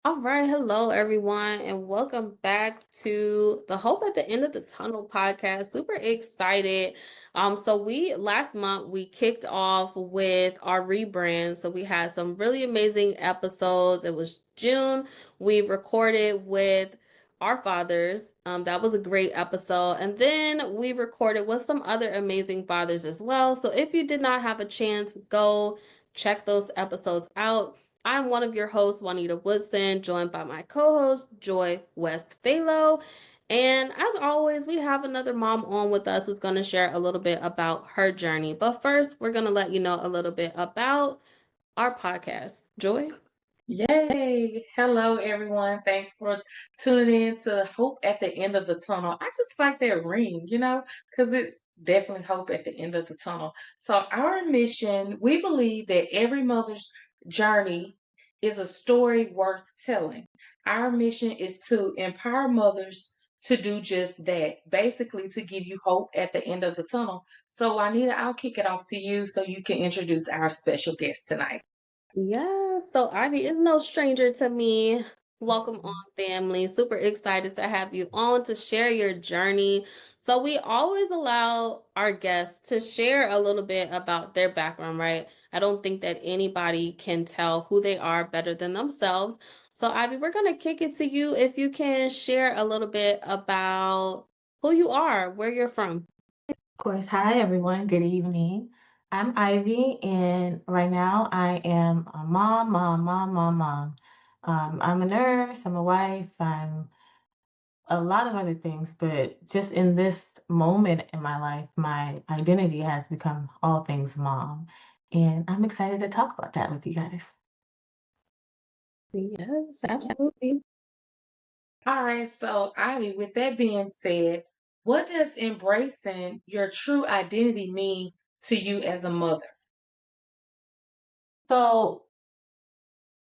All right, hello everyone, and welcome back to the Hope at the End of the Tunnel podcast. Super excited. So we last month we kicked off with our rebrand. So we had some really amazing episodes. It was June. We recorded with our fathers. That was a great episode. And then we recorded with some other amazing fathers as well. So if you did not have a chance, go check those episodes out. I'm one of your hosts, Juanita Woodson, joined by my co-host, Joy Westphalo. And as always, we have another mom on with us who's going to share a little bit about her journey. But first, we're going to let you know a little bit about our podcast. Joy? Yay! Hello, everyone. Thanks for tuning in to Hope at the End of the Tunnel. I just like that ring, because it's definitely hope at the end of the tunnel. So, our mission, we believe that every mother's journey is a story worth telling. Our mission is to empower mothers to do just that, basically, to give you hope at the end of the tunnel. So, Juanita, I'll kick it off to you so you can introduce our special guest tonight. Yes, so Ivy is no stranger to me. Welcome on, family. Super excited to have you on to share your journey. So, we always allow our guests to share a little bit about their background, right? I don't think that anybody can tell who they are better than themselves. So, Ivy, we're going to kick it to you if you can share a little bit about who you are, where you're from. Of course. Hi, everyone. Good evening. I'm Ivy, and right now I am a mom. I'm a nurse, I'm a wife, I'm a lot of other things, but just in this moment in my life, my identity has become all things mom. And I'm excited to talk about that with you guys. Yes, absolutely. All right, so Ivy, with that being said, what does embracing your true identity mean to you as a mother? So,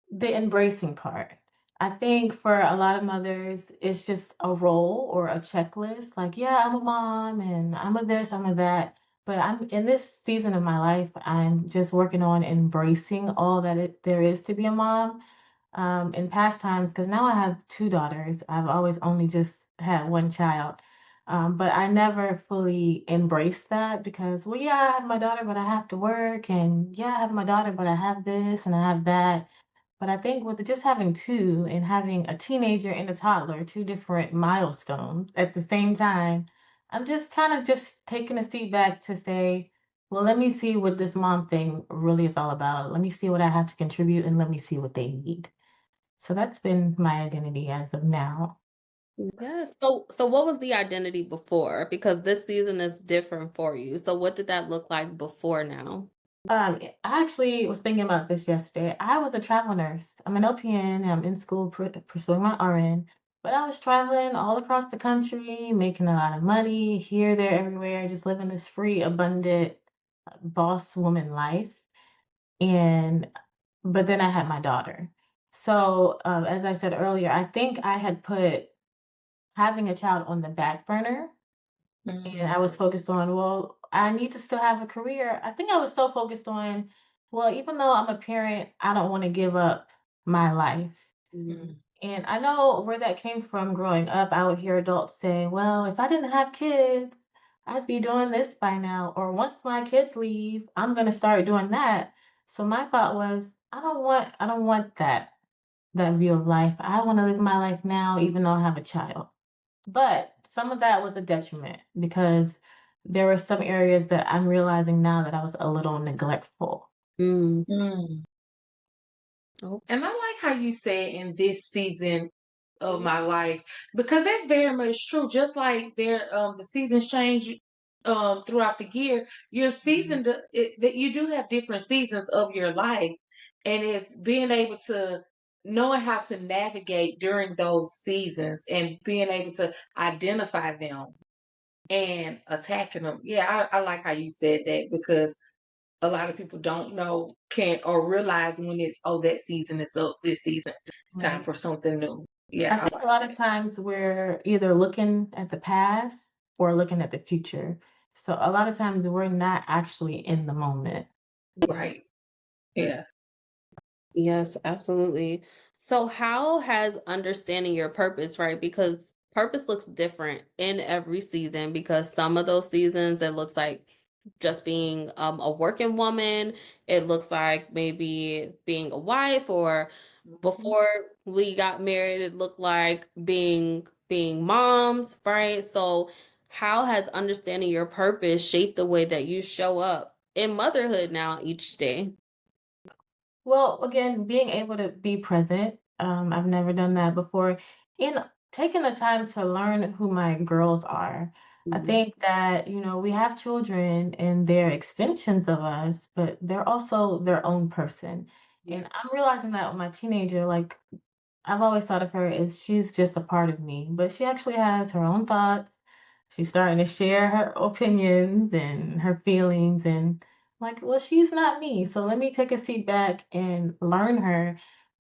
the embracing part. I think for a lot of mothers, it's just a role or a checklist. Like, yeah, I'm a mom and I'm a this, I'm a that. But I'm in this season of my life, I'm just working on embracing all that there is to be a mom. In past times, because now I have two daughters, I've always only just had one child. But I never fully embraced that because, well, yeah, I have my daughter, but I have to work. And yeah, I have my daughter, but I have this and I have that. But I think with just having two and having a teenager and a toddler, two different milestones at the same time, I'm just kind of just taking a seat back to say, well, let me see what this mom thing really is all about. Let me see what I have to contribute and let me see what they need. So that's been my identity as of now. Yes. So what was the identity before? Because this season is different for you. So what did that look like before now? I actually was thinking about this yesterday. I was a travel nurse. I'm an LPN. I'm in school pursuing my RN, but I was traveling all across the country, making a lot of money here, there, everywhere, just living this free, abundant boss woman life. And but then I had my daughter. So as I said earlier, I think I had put having a child on the back burner and I was focused on, well, I need to still have a career. I think I was so focused on, well, even though I'm a parent, I don't want to give up my life. Mhm. Mm. And I know where that came from growing up. I would hear adults say, well, if I didn't have kids, I'd be doing this by now. Or once my kids leave, I'm going to start doing that. So my thought was, I don't want that view of life. I want to live my life now, even though I have a child. But some of that was a detriment because there were some areas that I'm realizing now that I was a little neglectful. Mm. Mm. Oh, And I like how you said in this season of my life because that's very much true. Just like the seasons change throughout the year, your season that you do have different seasons of your life, and it's being able to knowing how to navigate during those seasons and being able to identify them and attacking them. Yeah, I like how you said that because a lot of people don't know, can't, or realize when it's, oh, that season is up, this season. It's time Right. for something new. I Yeah, I think a like lot of that. times we're either looking at the past or looking at the future. So a lot of times we're not actually in the moment. yeah. Right. Yeah. Yes, absolutely. So, how has understanding your purpose, right? Because purpose looks different in every season, because some of those seasons it looks like just being a working woman, it looks like maybe being a wife, or Mhm. before we got married, it looked like being moms, right? So, how has understanding your purpose shaped the way that you show up in motherhood now each day? Well, again, being able to be present, I've never done that before. In taking the time to learn who my girls are. I Mhm. think that, we have children and they're extensions of us, but they're also their own person. Yeah. And I'm realizing that with my teenager, like I've always thought of her as she's just a part of me, but she actually has her own thoughts. She's starting to share her opinions and her feelings and like, well, she's not me. So let me take a seat back and learn her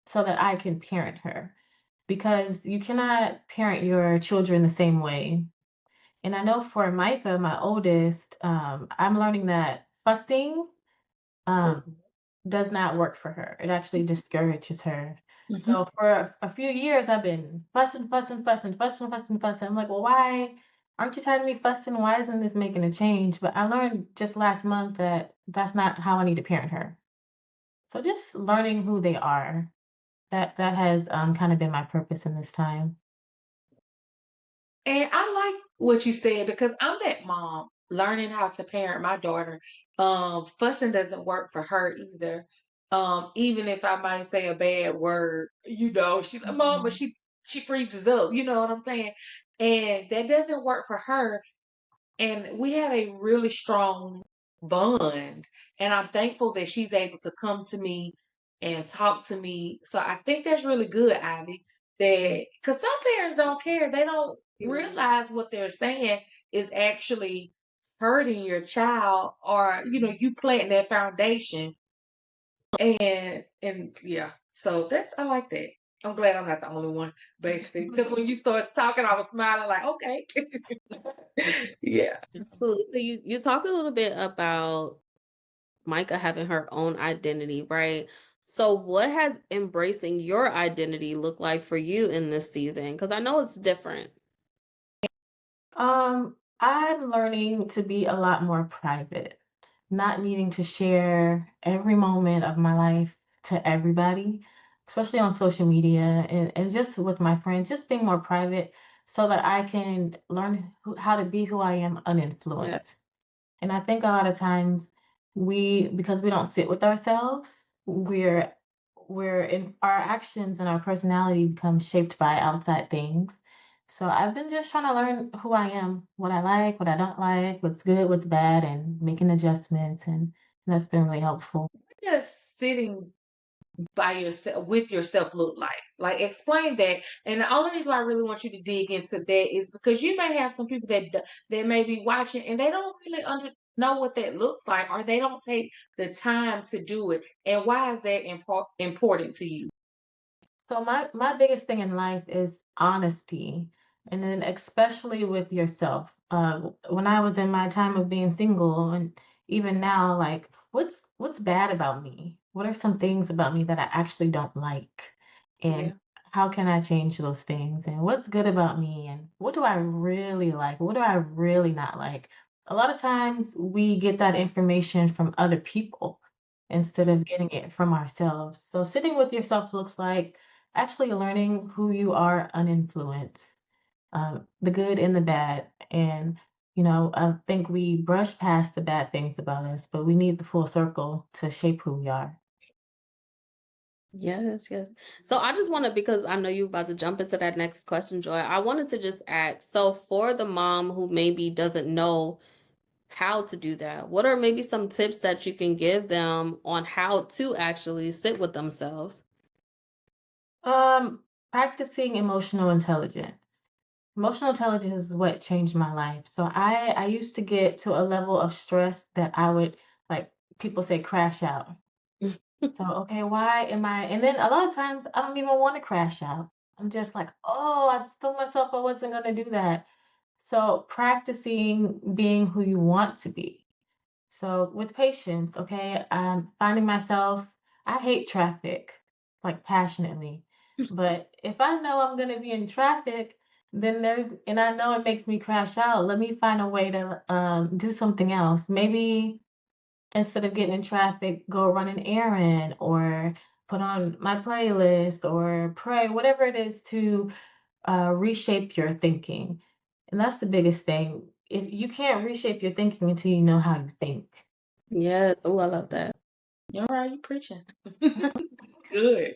so that I can parent her. Because you cannot parent your children the same way. And I know for Micah, my oldest, I'm learning that fussing um, That's- does not work for her. It actually discourages her. Mhm. So for a few years, I've been fussing, fussing, fussing, fussing, fussing, fussing. I'm like, well, why aren't you tired of me fussing? Why isn't this making a change? But I learned just last month that that's not how I need to parent her. So just learning who they are, that has kind of been my purpose in this time. And I like what you said because I'm that mom learning how to parent my daughter. Fussing doesn't work for her either. Even if I might say a bad word, she mom, but Mhm. she freezes up, you know what I'm saying? And that doesn't work for her. And we have a really strong bond. And I'm thankful that she's able to come to me and talk to me. So I think that's really good, Ivy. That because some parents don't care, they don't realize what they're saying is actually hurting your child, or you planting that foundation. And yeah, so that's I like that. I'm glad I'm not the only one, basically. Because when you start talking, I was smiling like, okay. Yes, Yeah. absolutely. So you talk a little bit about Micah having her own identity, right? So what has embracing your identity look like for you in this season? Because I know it's different. I'm learning to be a lot more private, not needing to share every moment of my life to everybody, especially on social media and just with my friends, just being more private so that I can learn how to be who I am Yeah. uninfluenced. And I think a lot of times because we don't sit with ourselves, we're in our actions and our personality becomes shaped by outside things. So I've been just trying to learn who I am, what I like, what I don't like, what's good, what's bad, and making adjustments. And that's been really helpful. Just sitting by yourself with yourself look like? Like explain that. And the only reason why I really want you to dig into that is because you may have some people that may be watching and they don't really know what that looks like, or they don't take the time to do it. And why is that important to you? So my biggest thing in life is honesty, and then especially with yourself. When I was in my time of being single, and even now, like, what's bad about me? What are some things about me that I actually don't like? And Yeah. how can I change those things? And what's good about me? And what do I really like? What do I really not like? A lot of times we get that information from other people instead of getting it from ourselves. So sitting with yourself looks like actually learning who you are uninfluenced, the good and the bad. And, I think we brush past the bad things about us, but we need the full circle to shape who we are. Yes, yes. So I just wanted, because I know you're about to jump into that next question, Joy. I wanted to just ask, so for the mom who maybe doesn't know how to do that, what are maybe some tips that you can give them on how to actually sit with themselves? Practicing emotional intelligence. Emotional intelligence is what changed my life. So I used to get to a level of stress that I would, like people say, crash out. So, okay, why am I? And then a lot of times I don't even want to crash out. I'm just like, oh, I told myself I wasn't going to do that. So, practicing being who you want to be. So, with patience, okay, I'm finding myself, I hate traffic, like passionately. But if I know I'm gonna be in traffic, then and I know it makes me crash out, let me find a way to do something else. Maybe instead of getting in traffic, go run an errand or put on my playlist or pray, whatever it is to reshape your thinking. And that's the biggest thing. If you can't reshape your thinking until you know how you think. Yes. Oh, I love that. You're right, you preaching. Good.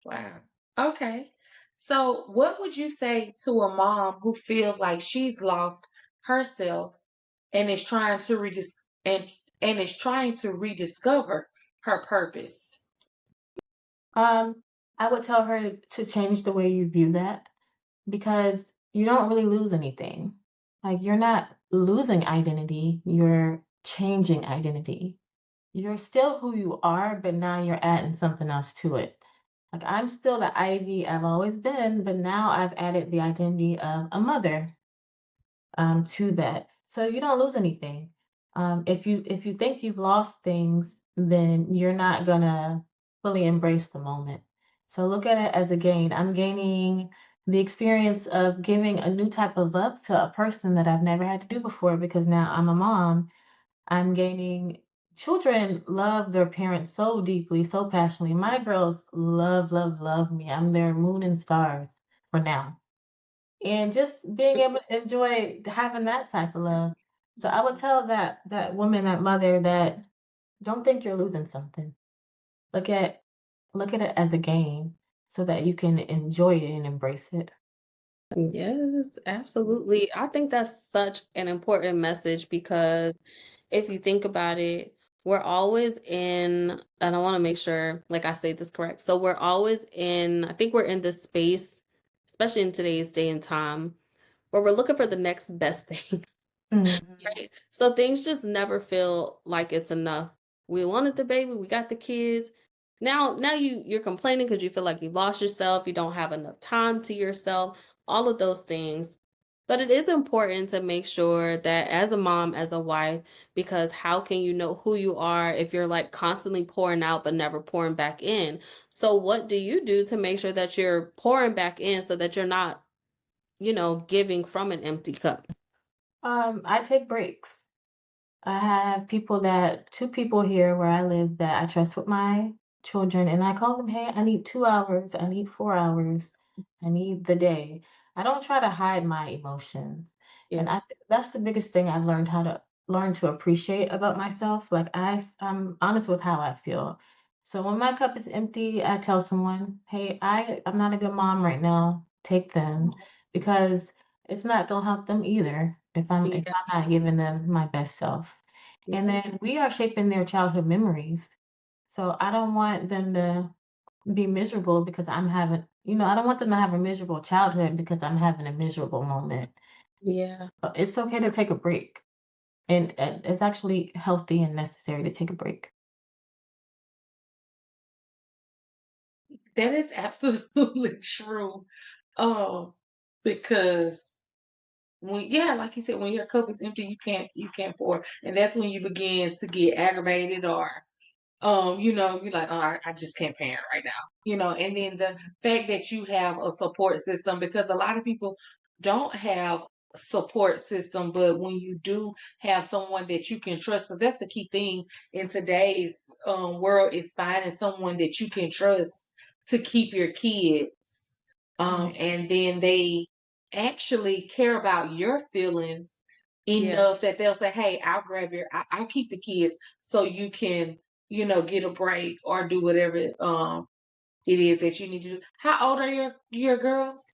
Wow. Okay. So, what would you say to a mom who feels like she's lost herself and is trying to and is trying to rediscover her purpose? Um, I would tell her to change the way you view that because you don't really lose anything. Like you're not losing identity, you're changing identity. You're still who you are, but now you're adding something else to it. Like I'm still the Ivy I've always been, but now I've added the identity of a mother to that. So you don't lose anything. If you think you've lost things, then you're not gonna fully embrace the moment. So look at it as a gain. I'm gaining the experience of giving a new type of love to a person that I've never had to do before because now I'm a mom. I'm gaining children love their parents so deeply, so passionately. My girls love, love, love me. I'm their moon and stars for now, and just being able to enjoy having that type of love. So I would tell that woman, that mother, that don't think you're losing something. Look at look at it as a gain so that you can enjoy it and embrace it. Yes, absolutely. I think that's such an important message because if you think about it, we're always in, and I want to make sure, like I say this correct. So we're always in, I think we're in this space, especially in today's day and time, where we're looking for the next best thing. Mhm. Right? So things just never feel like it's enough. We wanted the baby, we got the kids. Now you're complaining because you feel like you lost yourself, you don't have enough time to yourself, all of those things. But it is important to make sure that as a mom, as a wife, because how can you know who you are if you're like constantly pouring out but never pouring back in? So what do you do to make sure that you're pouring back in so that you're not, giving from an empty cup? I take breaks. I have two people here where I live that I trust with my children, and I call them, hey, I need 2 hours, I need 4 hours, I need the day. I don't try to hide my emotions. And Yeah. that's the biggest thing I've learned how to learn to appreciate about myself. Like I'm honest with how I feel. So when my cup is empty, I tell someone, hey, I'm not a good mom right now. Take them because it's not gonna help them either if Yeah. I'm not giving them my best self. And Yeah. then we are shaping their childhood memories. So I don't want them to be miserable because I don't want them to have a miserable childhood because I'm having a miserable moment. Yeah. It's okay to take a break. And it's actually healthy and necessary to take a break. That is absolutely true. Um, because yeah, like you said, when your cup is empty, you can't pour, and that's when you begin to get aggravated or you're like, oh, I just can't parent right now, and then the fact that you have a support system, because a lot of people don't have a support system, but when you do have someone that you can trust, because that's the key thing in today's world, is finding someone that you can trust to keep your kids, Right. and then they actually care about your feelings Yeah. enough that they'll say, hey, I'll keep the kids so you can get a break or do whatever it is that you need to do. How old are your girls?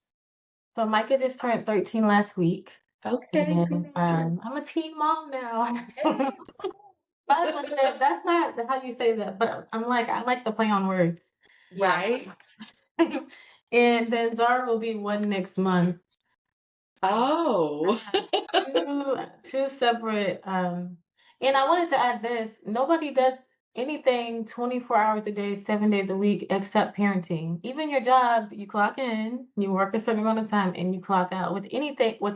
So Micah just turned 13 last week. Okay, And teenager. I'm a teen mom now. Yes. That's not how you say that, but I like to play on words. Yeah. Right. And then Zara will be one next month. I Oh. have two separate and I wanted to add this. Nobody does anything 24 hours a day, 7 days a week except parenting. Even your job, you clock in, you work a certain amount of time and you clock out. With Yeah.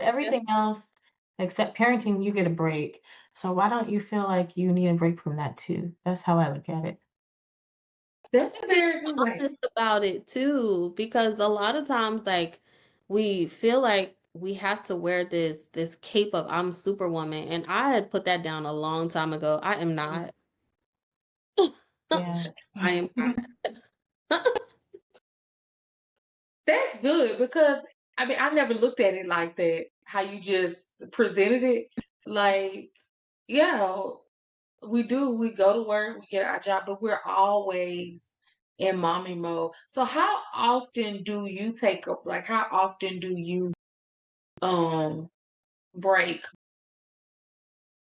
everything else except parenting, you get a break. So why don't you feel like you need a break from that too? That's how I look at it. That's a And being very good way. honest about it too, because a lot of times, like, we feel like we have to wear this cape of I'm Superwoman, and I had put that down a long time ago. I am not. Yeah. I am not. That's good because I mean I never looked at it like that. How you just presented it, like yeah, we do. We go to work, we get our job, but we're always in mommy mode. So how often do you take up? Like how often do you um break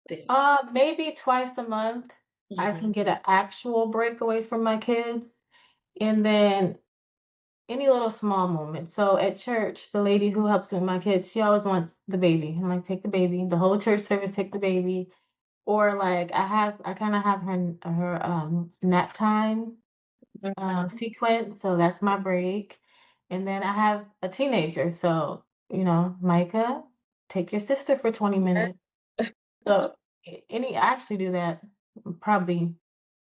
then? Maybe twice a month I Hmm. can get an actual break away from my kids. And then any little small moment. So at church, the lady who helps with my kids, she always wants the baby. I'm like, take the baby. The whole church service, take the baby. Or like I kind of have her nap time sequence. So that's my break. And then I have a teenager. So, Micah, take your sister for 20 minutes. So I actually do that probably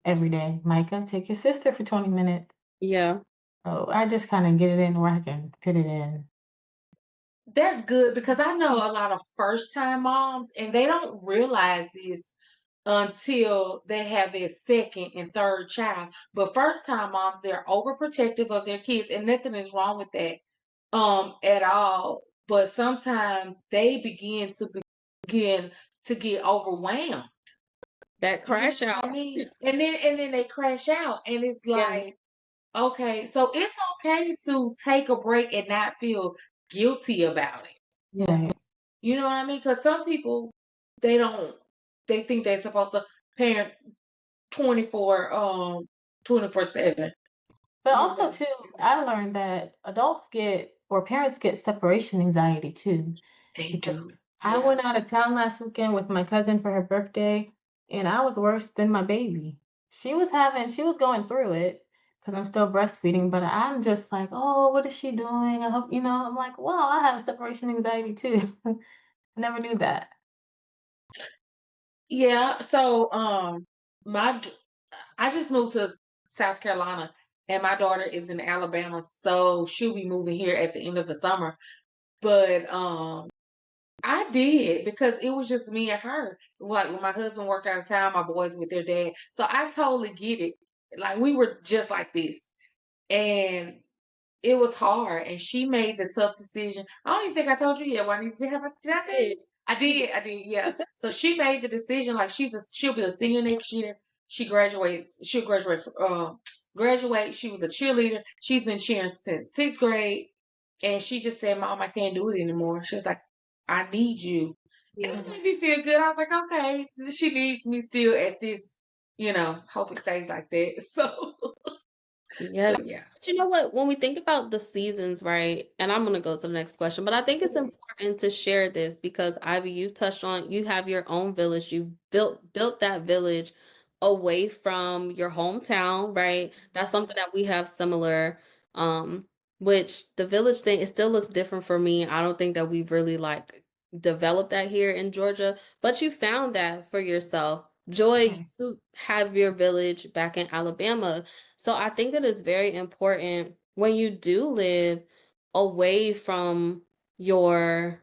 every day. Micah, take your sister for 20 minutes. Yeah, So I just kind of get it in where I can fit it in. That's good because I know a lot of first time moms and they don't realize this until they have their second and third child. But first time moms, they're overprotective of their kids and nothing is wrong with that at all. But sometimes they begin to get overwhelmed. that You know crash what I out. mean? And then they crash out and it's Yeah, like, okay, so it's okay to take a break and not feel guilty about it. yeah, Right. You know what I mean? Because some people they don't they think they're supposed to parent 24 24/7. But You also know. too, I learned that adults get or parents get separation anxiety too. They Because do. I Yeah. went out of town last weekend with my cousin for her birthday, and I was worse than my baby. She was going through it because I'm still breastfeeding, but I'm just like, oh, what is she doing? I hope, I'm like, wow, I have separation anxiety too. I never knew that. Yeah. So my d- I just moved to South Carolina and my daughter is in Alabama, so she'll be moving here at the end of the summer. But I did because it was just me and her. Like when my husband worked out of town, my boys with their dad. So I totally get it. Like we were just like this. And it was hard, and she made the tough decision. I don't even think I told you yet. Why did I tell yeah, you? I did, yeah. So she made the decision. Like she'll be a senior next year. She graduates. She'll graduate. Graduate. She was a cheerleader. She's been cheering since sixth grade, and she just said, "Mom, I can't do it anymore." She was like, "I need you," and yeah. it made me feel good. I was like, "Okay, she needs me still at this." Hope it stays like that. So, Yes. yeah. But you know what? When we think about the seasons, right? And I'm gonna go to the next question, but I think it's important to share this because Ivy, you touched on you have your own village. You've built that village away from your hometown, right? That's something that we have similar. Um, which the village thing, it still looks different for me. I don't think that we've really like developed that here in Georgia, but you found that for yourself. Joy, Right. you have your village back in Alabama. So I think that it's very important when you do live away from your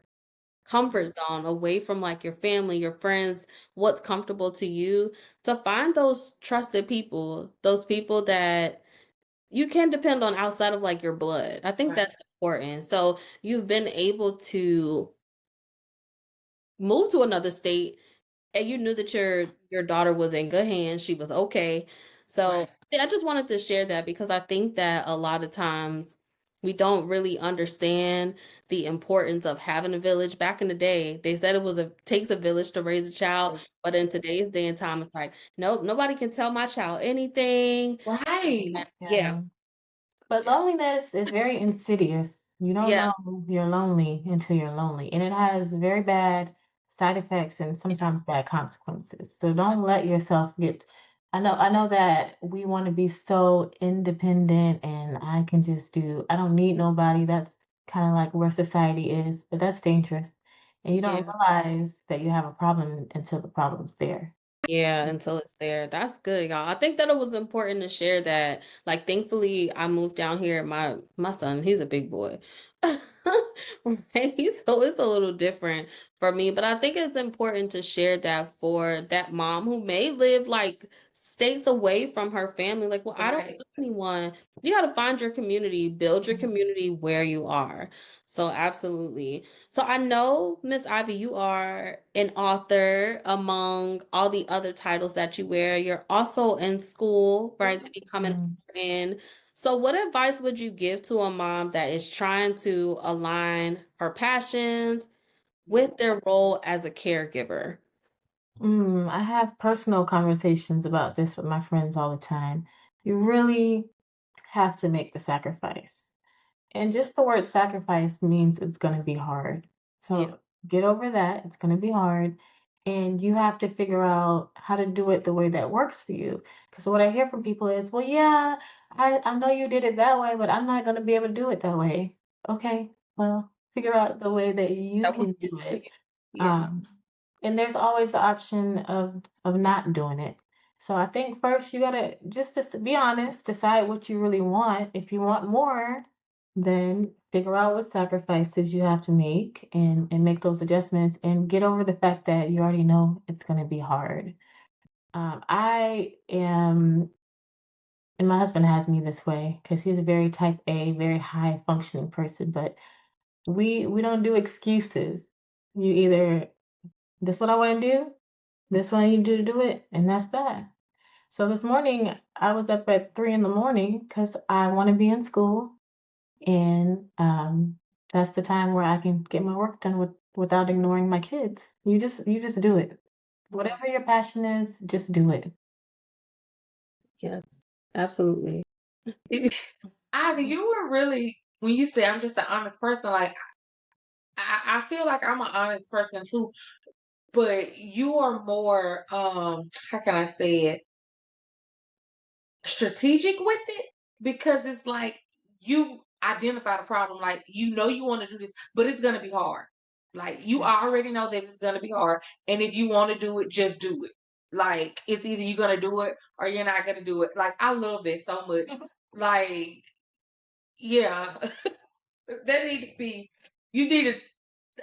comfort zone, away from like your family, your friends, what's comfortable to you, to find those trusted people, those people that you can depend on outside of like your blood. I think Right. that's important. So you've been able to move to another state and you knew that your daughter was in good hands, she was okay. So, Right. yeah, I just wanted to share that because I think that a lot of times we don't really understand the importance of having a village. Back in the day, they said it was a takes a village to raise a child, but in today's day and time, it's like, nope, nobody can tell my child anything. Right. And yeah, Yeah. But Yeah. loneliness is very insidious. You don't yeah, know you're lonely until you're lonely, and it has very bad side effects and sometimes bad consequences. So don't let yourself get. I know that we want to be so independent and I don't need nobody. That's kind of like where society is, but that's dangerous. And you don't yeah. realize that you have a problem until the problem's there. Yeah, until it's there. That's good, y'all. I think that it was important to share that. Like, thankfully, I moved down here. My son, he's a big boy. Right? So it's a little different for me, but I think it's important to share that for that mom who may live like states away from her family. Like, well, I don't Right. know anyone. You got to find your community, build your community where you are. So, absolutely. So I know, Miss Ivy, you are an author among all the other titles that you wear. You're also in school, right, to become an Mm, RN. So what advice would you give to a mom that is trying to align her passions with their role as a caregiver? I have personal conversations about this with my friends all the time. You really have to make the sacrifice. And just the word sacrifice means it's going to be hard. Yeah. So get over that. It's going to be hard. And you have to figure out how to do it the way that works for you. Because what I hear from people is, well, yeah, I know you did it that way, but I'm not going to be able to do it that way. Okay, well, figure out the way that you That can works do for it. you. Yeah. Um, and there's always the option of not doing it. So I think first you gotta just to be honest, decide what you really want. If you want more, then figure out what sacrifices you have to make and make those adjustments and get over the fact that you already know it's going to be hard. I am, and my husband has me this way because he's a very type A, very high functioning person, but we don't do excuses. You either this is what I want to do, this what I need to do it, and that's that. So this morning I was up at 3 in the morning because I want to be in school. And that's the time where I can get my work done without ignoring my kids. You just do it. Whatever your passion is, just do it. Yes. Absolutely. Ivy, you were really when you say I'm just an honest person, like I feel like I'm an honest person too, but you are more how can I say it? Strategic with it because it's like you identify the problem, like you know you want to do this, but it's gonna be hard. Like you already know that it's gonna be hard, and if you want to do it, just do it. Like it's either you're gonna do it or you're not gonna do it. Like I love that so much. Like yeah, that need to be. You need to.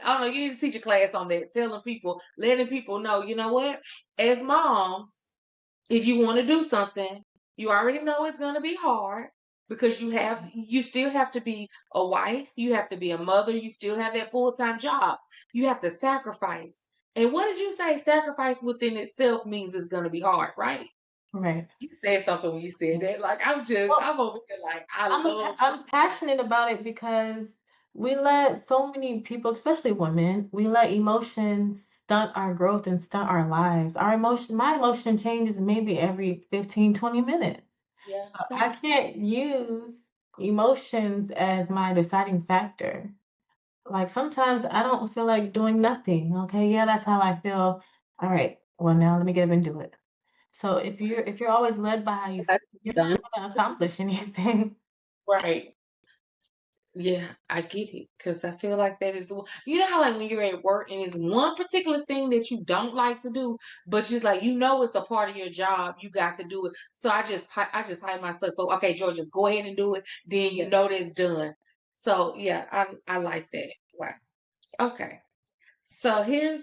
I don't know. You need to teach a class on that, telling people, letting people know. You know what? As moms, if you want to do something, you already know it's going to be hard because you still have to be a wife, you have to be a mother, you still have that full-time job. You have to sacrifice. And what did you say? Sacrifice within itself means it's going to be hard, right? Right. You said something when you said that. Like Well, I'm over here like I love I'm passionate about it because we let so many people, especially women, we let emotions stunt our growth and stunt our lives. My emotion changes maybe every 15, 20 minutes. yeah, So I same. can't use emotions as my deciding factor. Like sometimes I don't feel like doing nothing. Okay, yeah, that's how I feel. All right, well now let me get up and do it. So if you're always led by how you That's feel, you're not done. gonna accomplish anything. Right. Yeah, I get it because I feel like that is you know how like when you're at work and it's one particular thing that you don't like to do, but just like you know it's a part of your job, you got to do it. So I just hype myself up. Okay, George, just go ahead and do it. Then you Yeah. know that's done. So yeah, I like that. Wow. Okay. So here's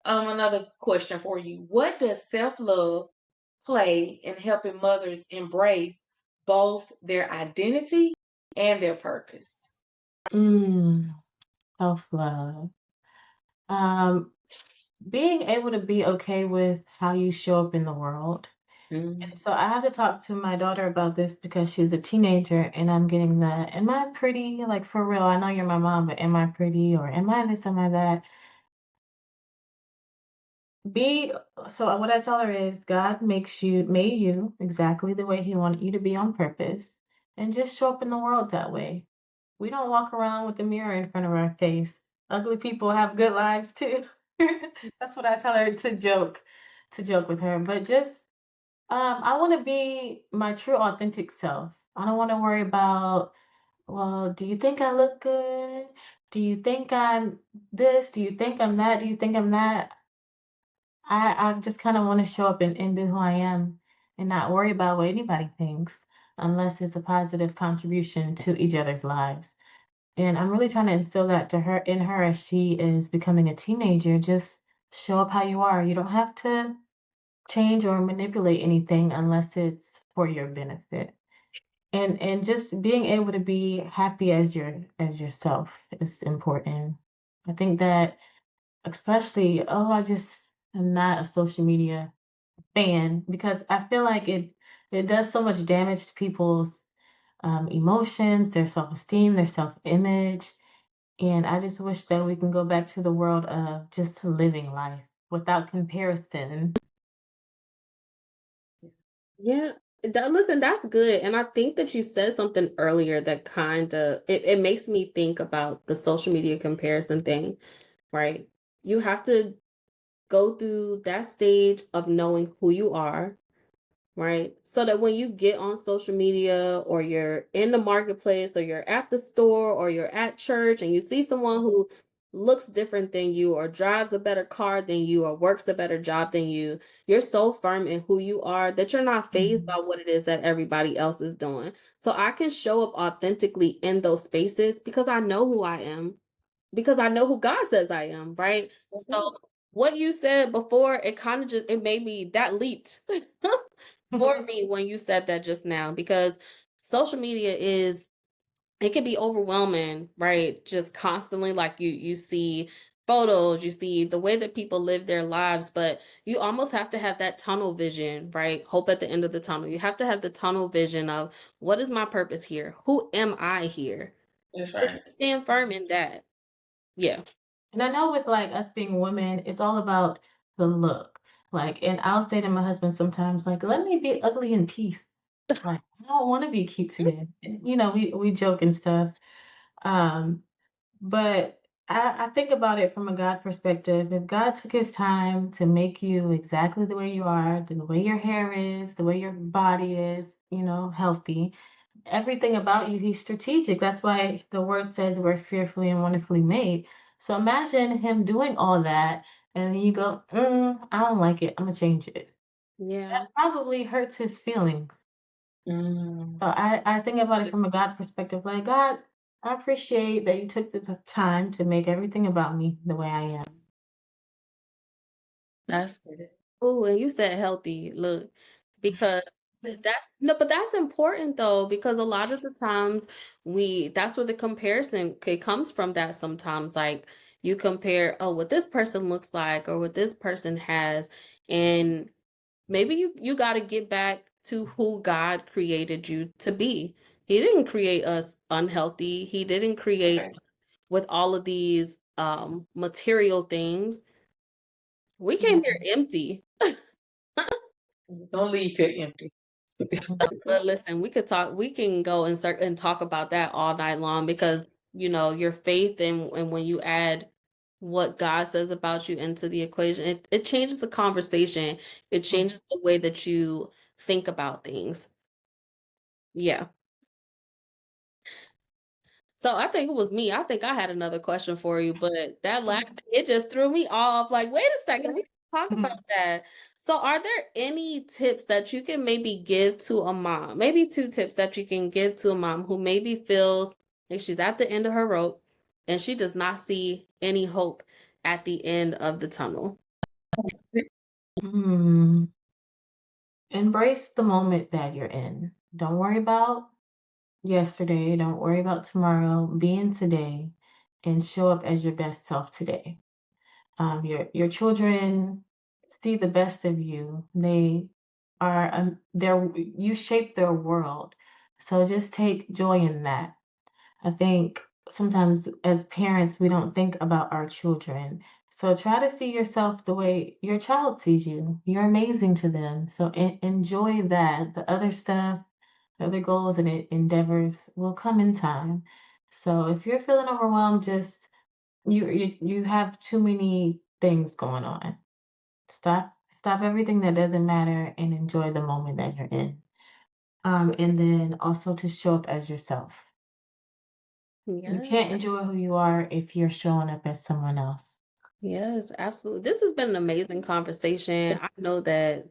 another question for you. What does self-love play in helping mothers embrace both their identity and their purpose? Mm, self-love. Um, being able to be okay with how you show up in the world. Mm. And so I have to talk to my daughter about this because she's a teenager and I'm getting the, am I pretty? Like for real, I know you're my mom, but am I pretty? Or am I this, am I that? Be so what I tell her is God made you exactly the way he wanted you to be on purpose and just show up in the world that way. We don't walk around with the mirror in front of our face. Ugly people have good lives too. That's what I tell her to joke with her. But just I want to be my true authentic self. I don't want to worry about, well, do you think I look good? Do you think I'm this? Do you think I'm that? Do you think I'm that? I just kind of want to show up and be who I am and not worry about what anybody thinks unless it's a positive contribution to each other's lives. And I'm really trying to instill that to her in her as she is becoming a teenager. Just show up how you are. You don't have to change or manipulate anything unless it's for your benefit. And just being able to be happy as as yourself is important. I think that especially, oh, I just am not a social media fan because I feel like it does so much damage to people's emotions, their self-esteem, their self-image. And I just wish that we can go back to the world of just living life without comparison. Yeah. Listen, that's good. And I think that you said something earlier that kind of it makes me think about the social media comparison thing, right? You have to go through that stage of knowing who you are, right? So that when you get on social media or you're in the marketplace or you're at the store or you're at church and you see someone who looks different than you or drives a better car than you or works a better job than you, you're so firm in who you are that you're not phased Mhm. by what it is that everybody else is doing. So I can show up authentically in those spaces because I know who I am, because I know who God says I am, right? So what you said before, it kind of just it made me that leaped for me when you said that just now, because social media is it can be overwhelming, right? Just constantly like you see photos, you see the way that people live their lives, but you almost have to have that tunnel vision, right? Hope at the end of the tunnel. You have to have the tunnel vision of what is my purpose here? Who am I here? That's right. Stand firm in that. Yeah. And I know with like us being women, it's all about the look. Like, and I'll say to my husband sometimes, like, let me be ugly in peace. Like, I don't want to be cute today. And, we joke and stuff. Um, but I think about it from a God perspective. If God took his time to make you exactly the way you are, the way your hair is, the way your body is, healthy, everything about you, he's strategic. That's why the word says we're fearfully and wonderfully made. So imagine him doing all that, and then you go, I don't like it. I'm gonna change it. Yeah. That probably hurts his feelings. Mm. So I think about it from a God perspective. Like, God, I appreciate that you took the time to make everything about me the way I am. That's Oh, and you said healthy. Look, because that's no, but that's important though, because a lot of the times that's where the comparison comes from that sometimes. Like you compare, oh, what this person looks like or what this person has, and maybe you got to get back to who God created you to be. He didn't create us unhealthy. He didn't create Okay. with all of these material things. We came here Mhm. empty. Don't leave here empty. Listen, we can go and talk about that all night long because, your faith and when you add what God says about you into the equation, it changes the conversation. It changes the way that you think about things. Yeah. So I think it was me. I think I had another question for you, but that last thing, it just threw me off. Like, wait a second, we can talk about that. So are there any tips that you can maybe give to a mom? Maybe two tips that you can give to a mom who maybe feels like she's at the end of her rope and she does not see any hope at the end of the tunnel. Mm. Embrace the moment that you're in. Don't worry about yesterday. Don't worry about tomorrow. Be in today and show up as your best self today. Your children see the best of you. You shape their world. So just take joy in that. I think sometimes as parents, we don't think about our children. So try to see yourself the way your child sees you. You're amazing to them. So enjoy that. The other stuff, the other goals and endeavors will come in time. So if you're feeling overwhelmed, just you have too many things going on. Stop everything that doesn't matter and enjoy the moment that you're in. And then also to show up as yourself. You Yeah. can't enjoy who you are if you're showing up as someone else. Yes, absolutely. This has been an amazing conversation. I know that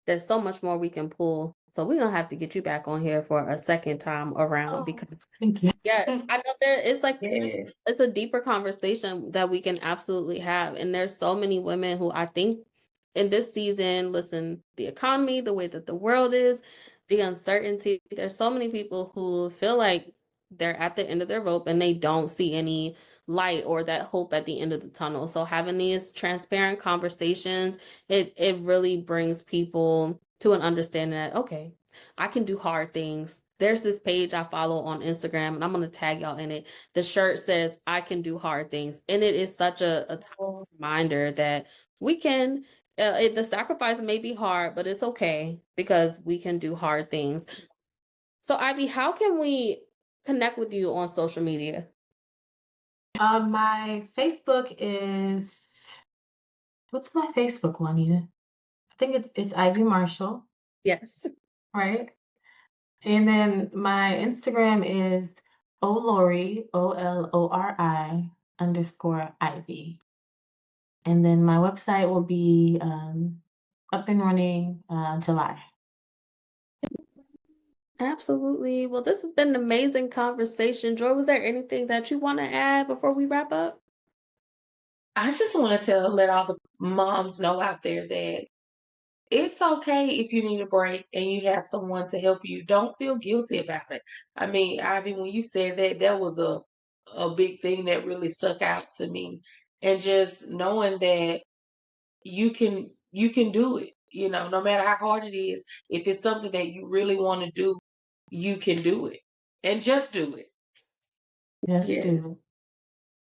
there's so much more we can pull. So we're gonna have to get you back on here for a second time around Oh, because thank you. yes, I know there it's like Yes. it's a deeper conversation that we can absolutely have. And there's so many women who I think in this season, listen, the economy, the way that the world is, the uncertainty, there's so many people who feel like they're at the end of their rope and they don't see any light or that hope at the end of the tunnel. So having these transparent conversations, it really brings people to an understanding that okay, I can do hard things. There's this page I follow on Instagram, and I'm gonna tag y'all in it. The shirt says I can do hard things, and it is such a reminder that we can. The sacrifice may be hard, but it's okay because we can do hard things. So, Ivy, how can we connect with you on social media? My Facebook is what's my Facebook, Juanita? I think it's Ivy Marshall, Yes. right? And then my Instagram is Olori, Olori underscore Ivy. And then my website will be up and running July. Absolutely. Well, this has been an amazing conversation. Joy, was there anything that you want to add before we wrap up? I just want to let all the moms know out there that it's okay if you need a break and you have someone to help you. Don't feel guilty about it. I mean, Ivy, when you said that, that was a big thing that really stuck out to me. And just knowing that you can do it. You know, no matter how hard it is, if it's something that you really want to do, you can do it. And just do it. Yes, do. Yes.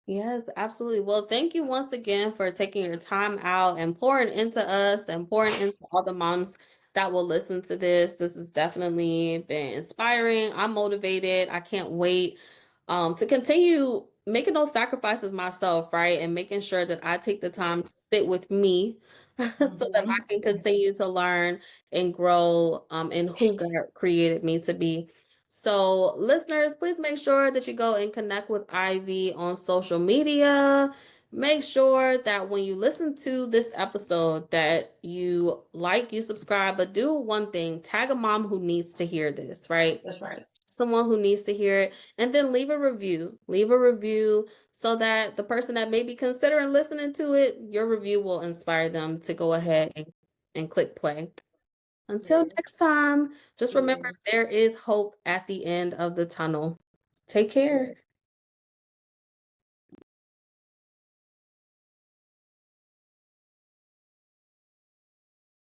Yes, absolutely. Well, thank you once again for taking your time out and pouring into us and pouring into all the moms that will listen to this. This has definitely been inspiring. I'm motivated. I can't wait to continue making those sacrifices myself, right? And making sure that I take the time to sit with me so that I Mhm. can continue to learn and grow in who God created me to be. So, listeners, please make sure that you go and connect with Ivy on social media. Make sure that when you listen to this episode that you like, you subscribe, but do one thing, tag a mom who needs to hear this, right? That's right. Someone who needs to hear it, and then leave a review. Leave a review so that the person that may be considering listening to it, your review will inspire them to go ahead and click play. Until Yeah. next time, just remember Yeah. there is hope at the end of the tunnel. Take care.